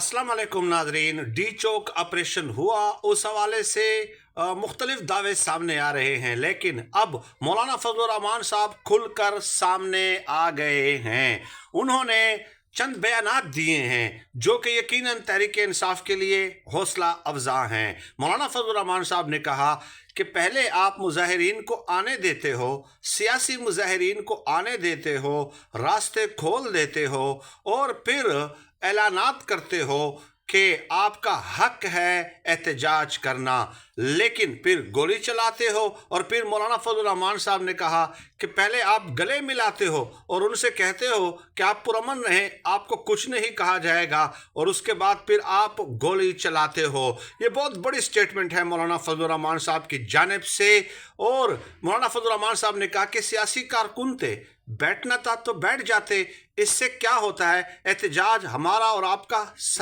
अस्सलाम वालेकुम नाजरीन। डी चौक ऑपरेशन हुआ, उस हवाले से मुख्तलिफ दावे सामने आ रहे हैं, लेकिन अब मौलाना फजल रहमान साहब खुलकर सामने आ गए हैं। उन्होंने चंद बयानात दिए हैं जो कि यकीनन तहरीक इंसाफ के लिए हौसला अफजा हैं। मौलाना फजल रहमान साहब ने कहा कि पहले आप मुजाहिरीन को आने देते हो, सियासी मुजाहिरीन को आने देते हो, रास्ते खोल देते हो और फिर ऐलानात करते हो कि आपका हक है एहतजाज करना, लेकिन फिर गोली चलाते हो। और फिर मौलाना फजल रहमान साहब ने कहा कि पहले आप गले मिलाते हो और उनसे कहते हो कि आप पुरअमन रहें, आपको कुछ नहीं कहा जाएगा, और उसके बाद फिर आप गोली चलाते हो। ये बहुत बड़ी स्टेटमेंट है मौलाना फजल रहमान साहब की जानिब से। और मौलाना फजल रहमान साहब ने कहा कि सियासी कारकुन थे, बैठना था तो बैठ जाते, इससे क्या होता है, एहतजाज हमारा और आपका सब